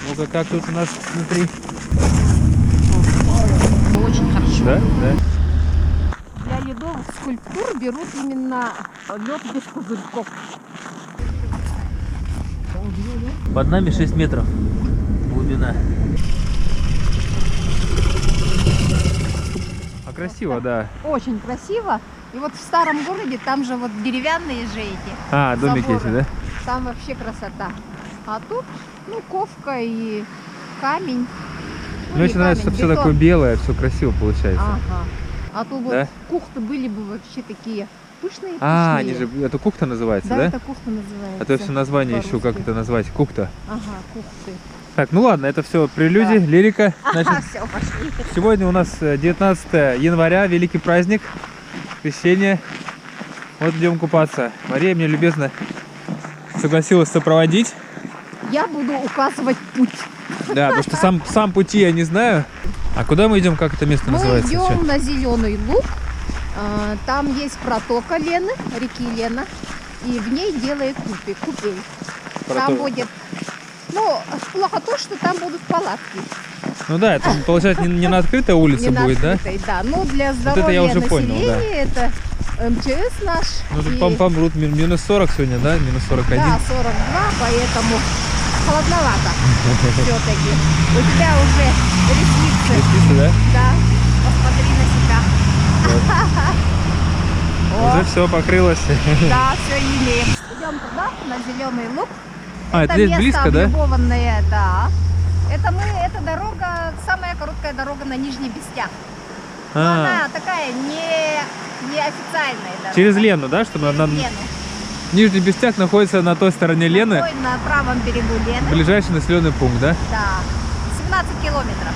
Ну-ка, как тут у нас внутри? Очень хорошо. Да? Да. Для ледовых скульптур берут именно лед без пузырьков. Под нами 6 метров глубина. А красиво, да. Очень красиво. И вот в старом городе там же вот деревянные же эти. А, домики заборы. эти, да? Там вообще красота. А тут, ну, ковка и камень. Ну, Мне не очень нравится, что камень, все бетон. такое белое, все красиво получается. Ага. А то вот Да? кухты были бы вообще такие пышные. А, пышные. они же, это кухта называется, Да, да? это кухта называется. А то все название еще, как по-русски. это назвать? Кухта. Ага, кухты. Так, ну ладно, это все прелюдия, Да. лирика. Ага, Значит, все, пошли. сегодня у нас 19 января, великий праздник, крещение. Вот идем купаться. Мария мне любезно согласилась сопроводить. Я буду указывать путь. Да, потому что сам пути я не знаю. А куда мы идем, как это место Мы называется? идем вообще? на Зеленый луг. Там есть протока Лены, реки Лена. И в ней делают купель. Там Протока. будет... Ну, плохо то, что там будут палатки. Ну да, это получается не на открытой улице Не на будет, да? открытой, да. Но для это здоровья я уже населения понял, да. это МЧС наш. Ну тут и- помрут минус 40 сегодня, да? Минус 41. Да, 42, поэтому холодновато все-таки. У тебя уже ресницы. Ресницы, да? Да, посмотри на себя. Уже О, все покрылось. да, все имеем. Идем туда, на Зеленый луг. А, это здесь место близко, да? облюбованное, да. Это дорога, самая короткая дорога на Нижний Бестях. Но А, она такая не официальная дорога. через Лену, да? Чтобы Через на... Лену. Нижний Бестяк находится на той стороне Лены. На правом берегу Лены. Ближайший населенный пункт, да? Да. 17 километров.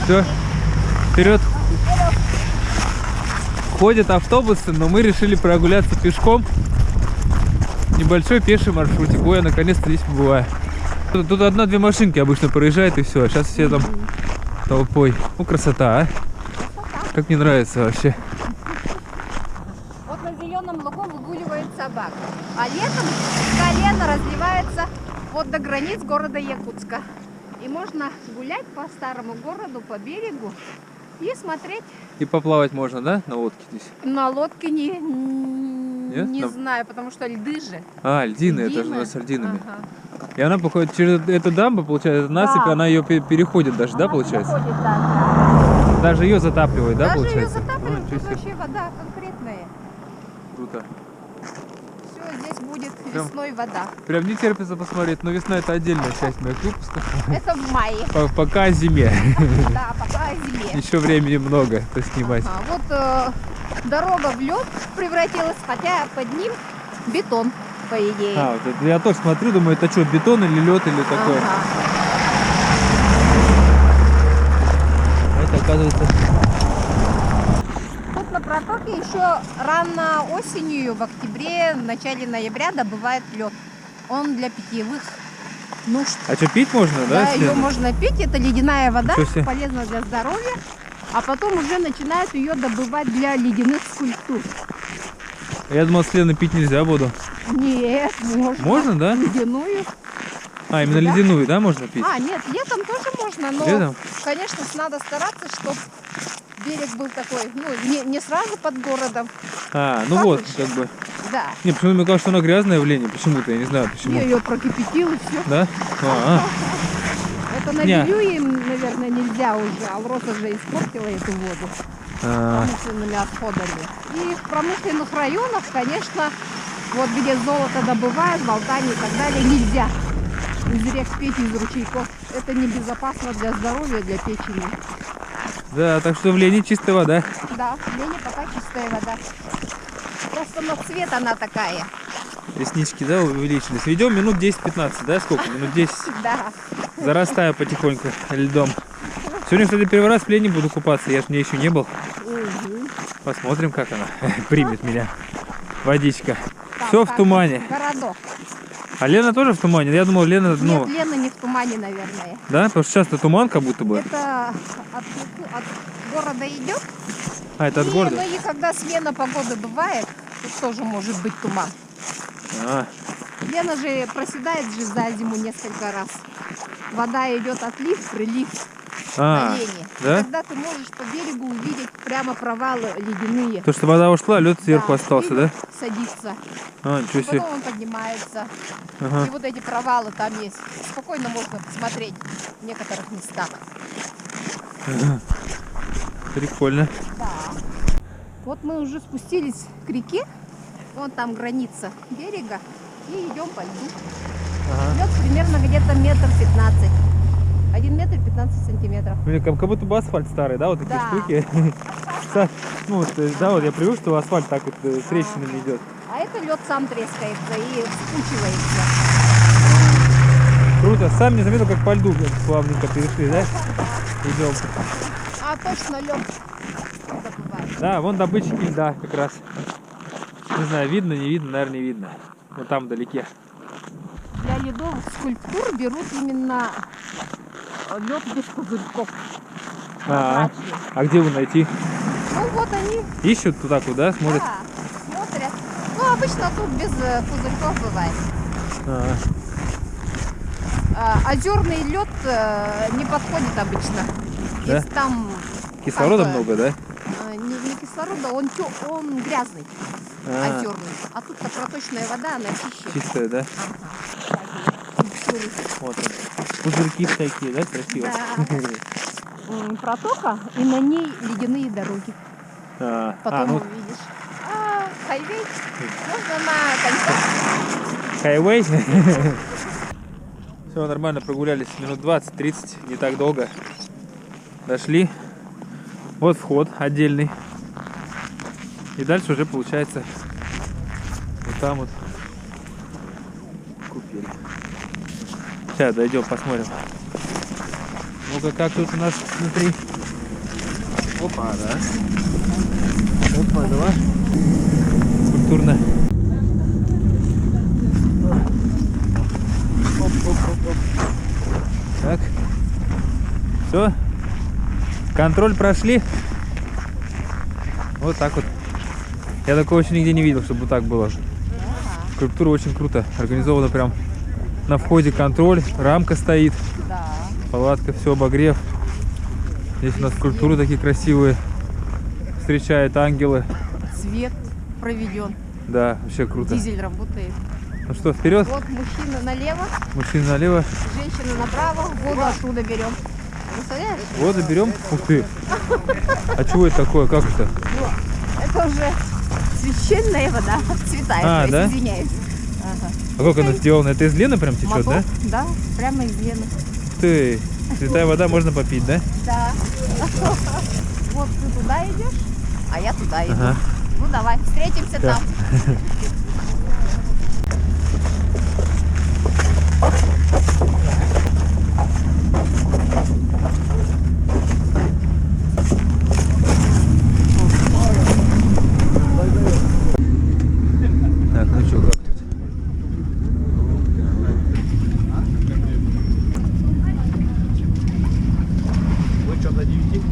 Все, вперед. Ходят автобусы, но мы решили прогуляться пешком. Небольшой пеший маршрутик. Ой, я наконец-то здесь побываю. Тут одна-две машинки обычно проезжают и все. Сейчас все там толпой. Ну, красота, а? Как мне нравится вообще. Вот на Зеленом лугу выгуливает собак. А летом колено разливается вот до границ города Якутска. И можно гулять по старому городу, по берегу и смотреть. И поплавать можно, да, на лодке здесь? На лодке не Нет? знаю, потому что льды же. А, льдины, это же у Льдины. нас с льдинами. Ага. И она походит через эту дамбу, получается, насыпь, Да. она ее переходит даже, да, Она получается? переходит, да. Даже ее затапливает, да, Даже ее получается? затапливают, Ну, тут ничего себе. вообще вода конкретная. Круто. Все, здесь будет Прям- весной вода. Прям не терпится посмотреть, но весна это отдельная часть моих выпусков. Это в мае. Пока о зиме. Да, пока зиме. Еще времени много поснимать. А вот дорога в лед превратилась, хотя под ним бетон, по идее. А, вот это я тоже смотрю, думаю, это что, бетон или лед или такое? Ага. А это оказывается... Тут на протоке еще рано осенью, в октябре, в начале ноября добывает лед. Он для питьевых нужд. А что, пить можно, да? Да, ее Света? можно пить, это ледяная вода, Ничего себе. полезна для здоровья. А потом уже начинают ее добывать для ледяных скульптур. Я думал, с Леной пить нельзя воду. Нет, можно. Можно, да? Ледяную. А, именно Да. ледяную, да, можно пить? А, нет, летом тоже можно, но, Летом? конечно, надо стараться, чтобы берег был такой, ну, не сразу под городом. А, ну Как вот, еще? как бы. Да. Не, почему-то мне кажется, что она грязная в Лене, почему-то, я не знаю почему. Я ее прокипятил и все. Да? А, Это на Не. Белю им, наверное, нельзя уже. Алроса же испортила эту воду а. промышленными отходами. И в промышленных районах, конечно, вот где золото добывают, болтание и так далее, нельзя из рек пить, из ручейков. Это небезопасно для здоровья, для печени. Да, так что в Лене чистая вода. Да, в Лене пока чистая вода. Просто на цвет она такая. Реснички, да, увеличились. Идем минут 10-15, да, сколько? Минут 10. Да. Зарастаю потихоньку льдом. Сегодня, кстати, первый раз в Лене буду купаться, я же в ней еще не был. Угу. Посмотрим, как она примет меня. Водичка. Там Все в как тумане. Городок. А Лена тоже в тумане? Я думал, Лена, ну, Нет, Лена не в тумане, наверное. да, потому что часто туман как будто бы. Это от города идет. А, это от города? Ну и когда смена погоды бывает, тут тоже может быть туман. А, Лена же проседает же за зиму несколько раз. Вода идет отлив, прилив на Лене. да? Тогда ты можешь по берегу увидеть прямо провалы ледяные. То, что вода ушла, лед сверху Да, остался, и да? лед садится. Ничего себе. Потом он поднимается. Ага. И вот эти провалы там есть. Спокойно можно посмотреть в некоторых местах. Прикольно. Да. Вот мы уже спустились к реке. Вон там граница берега. И идем по льду. Лед примерно где-то 1,15 м. 1 метр 15 сантиметров. Блин, как будто бы асфальт старый, да, вот такие Да. штуки. Ну вот, да, вот я привык, что асфальт так вот трещинами идет. А это лед сам трескается и вспучивается. Круто. Сам не заметил, как по льду плавненько перешли, да? Идем. А точно лед добывает. Да, вон добытчики льда как раз. Не знаю, видно, не видно, наверное, не видно. Вот там вдалеке. Для ледовых скульптур берут именно лед без пузырьков. А где его найти? Ну вот они. Ищут туда, куда смотрят? Да, смотрят. Ну обычно тут без пузырьков бывает. Озерный лед не подходит обычно. Да? Если там Кислорода как бы, много, да? не кислорода, он грязный, А, озерный. А тут-то проточная вода, она чище. чистая, да? Ага. Такие Вот он. Пузырьки всякие, да, красиво? Да. Протока, и на ней ледяные дороги. Потом ну, увидишь. Хайвей. Можно на коньках. хайвей. Все, нормально прогулялись. Минут 20-30, не так долго. Дошли. Вот вход отдельный. И дальше уже получается вот там вот купили. Сейчас дойдем, посмотрим. Ну-ка, как тут у нас внутри. Опа, да. Опа, давай. Культурно. Оп. Так. Все. Контроль прошли. Вот так вот. Я такого еще нигде не видел, чтобы вот так было. Скульптура очень круто. Организована прям на входе контроль. Рамка стоит. Да. Палатка, все, обогрев. Здесь у нас скульптуры такие красивые. Встречают ангелы. Цвет проведен. Да, вообще круто. Дизель работает. Ну что, вперед. Вот мужчина налево, Мужчина налево. женщина направо. Воду оттуда берем. Представляешь? Вот заберем. Ух ты. А чего это такое? Как это? Это уже священная вода. Святая, то есть, да? извиняюсь. Ага. А как она сделана? Это из Лены прям течет, Мотор, да? да, прямо из Лены. Ух ты. Святая вода можно попить, да? Да. Вот ты туда идешь, а я туда иду. Ага. Ну давай, встретимся Да. там. Так, ну что, как тут? Вы что, до 9?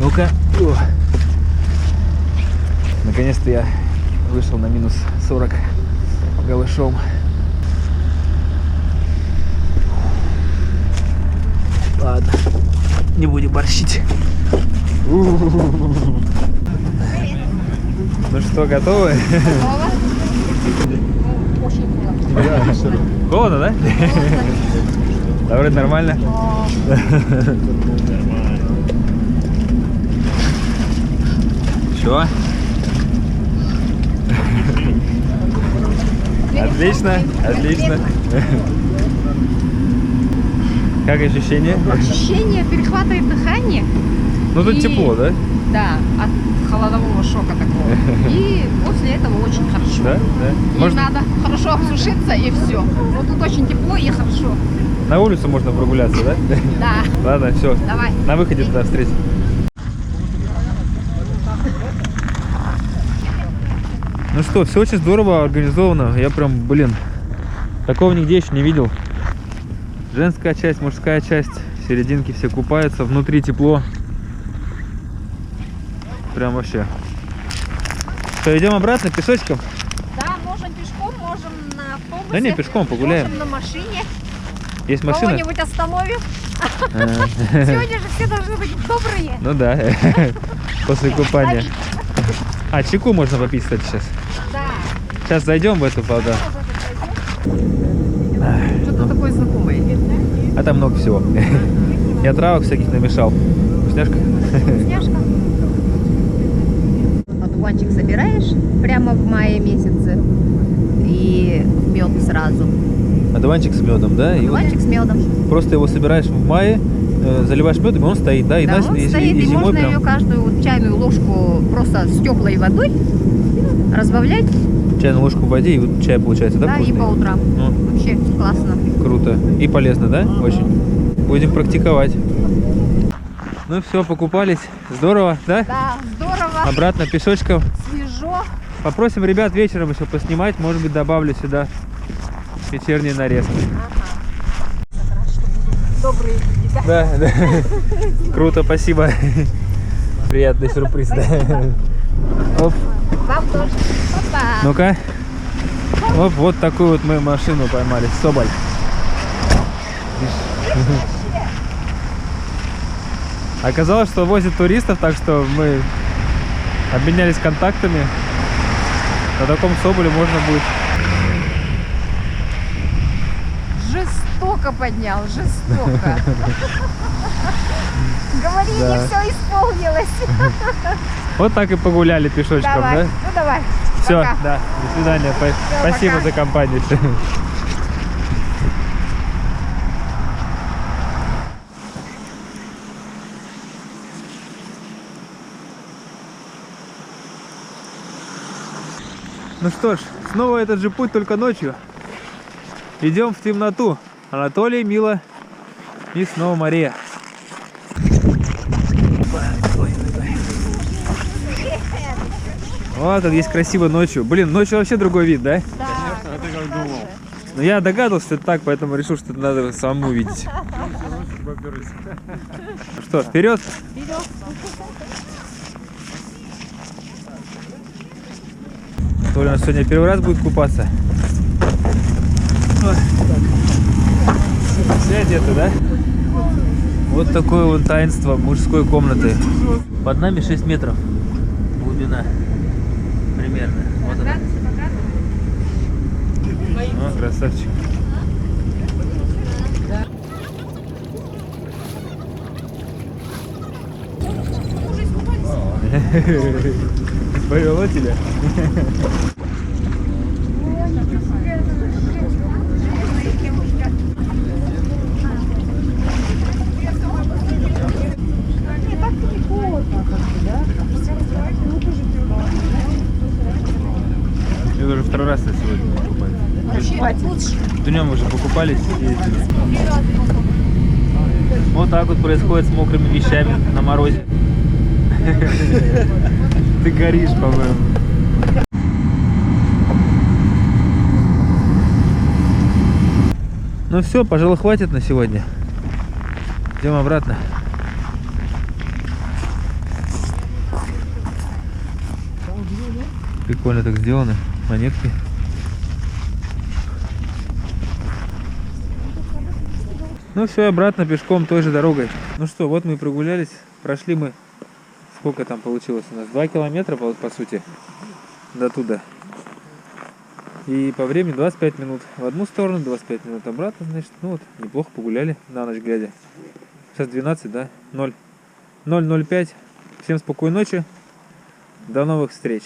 Ну-ка. Наконец-то я вышел на минус 40 голышом. Ладно, не будем борщить. Ну что, готовы? Готово? Ну, очень холодно. Холодно, да? Да, вроде нормально. Чё? Отлично, отлично. Как ощущение? Ощущение перехватывает дыхание. Ну тут И- тепло, да? Да, от холодового шока такого. И после этого очень хорошо. Да? Да. Не Можно надо хорошо обсушиться и все. Вот тут очень тепло и хорошо. на улицу можно прогуляться, да? Да, Ладно, все. давай. На выходе тогда встретим. Ну что, все очень здорово организовано. Я прям, блин, такого нигде еще не видел. Женская часть, мужская часть. В серединке все купаются. Внутри тепло. Прям вообще. Что, идем обратно пешочком? Да, можем пешком, можем на автобусе. Да не, пешком погуляем. Можем на машине. Есть машина? Кого-нибудь остановим. Сегодня же все должны быть добрые. Ну да, после купания. А, чайку можно попить, кстати, сейчас. Да. Сейчас зайдем в эту воду. Что-то такое знакомое. А там много всего. Я травок всяких намешал. Вкусняшка? Вкусняшка. Одуванчик собираешь прямо в мае месяце. И мед сразу. Одуванчик с медом, да? И вот Одуванчик с медом. просто его собираешь в мае, заливаешь медом, и он стоит, да? И, Да, он стоит, и зимой можно прям... ее каждую вот чайную ложку просто с теплой водой разбавлять. Чайную ложку в воде, и вот чай получается, да? Да, и вкусный? по утрам. Ну, Вообще классно. круто. И полезно, да? Очень. Будем практиковать. Ну все, покупались. Здорово, да? Да, здорово, Обратно пешочком. свежо. Попросим ребят вечером еще поснимать. Может быть, добавлю сюда вечерние нарезки. Добрые люди, да? Да, да. Круто, спасибо. Приятный сюрприз, да. Оп. Вам тоже. Опа. Ну-ка. Оп, вот такую вот мы машину поймали. Соболь. Оказалось, что возит туристов, так что мы обменялись контактами. На таком Соболе можно будет. Жестоко поднял, жестоко. Говори, Да. не все исполнилось. Вот так и погуляли пешочком, Давай, да? ну давай. Все, Пока. да. До свидания. Спасибо пока. за компанию. Ну что ж, снова этот же путь, только ночью. Идем в темноту. Анатолий, Мила и снова Мария. О, как здесь красиво ночью. Блин, ночью вообще другой вид, да? Да. А ты как думал? Но я догадывался, что это так, поэтому решил, что это надо самому увидеть. Ну что, вперед? Толя у нас сегодня первый раз будет купаться. Ой, так. Все одеты, да? Вот такое вот таинство мужской комнаты. Под нами 6 метров глубина. Примерно. Вот она. О, красавчик. Повело тебя? Я уже второй раз сегодня купаюсь. Днем уже покупались. Ездили. Вот так вот происходит с мокрыми вещами на морозе. Ты горишь, по-моему. Ну все, пожалуй, хватит на сегодня. Идем обратно. Прикольно так сделано. Монетки. Ну все, обратно пешком той же дорогой. Ну что, вот мы и прогулялись. Прошли мы, сколько там получилось у нас? 2 километра, по сути, до туда. И по времени 25 минут в одну сторону, 25 минут обратно, значит. Ну вот, неплохо погуляли на ночь глядя. Сейчас 12, да? 0:05. Всем спокойной ночи. До новых встреч.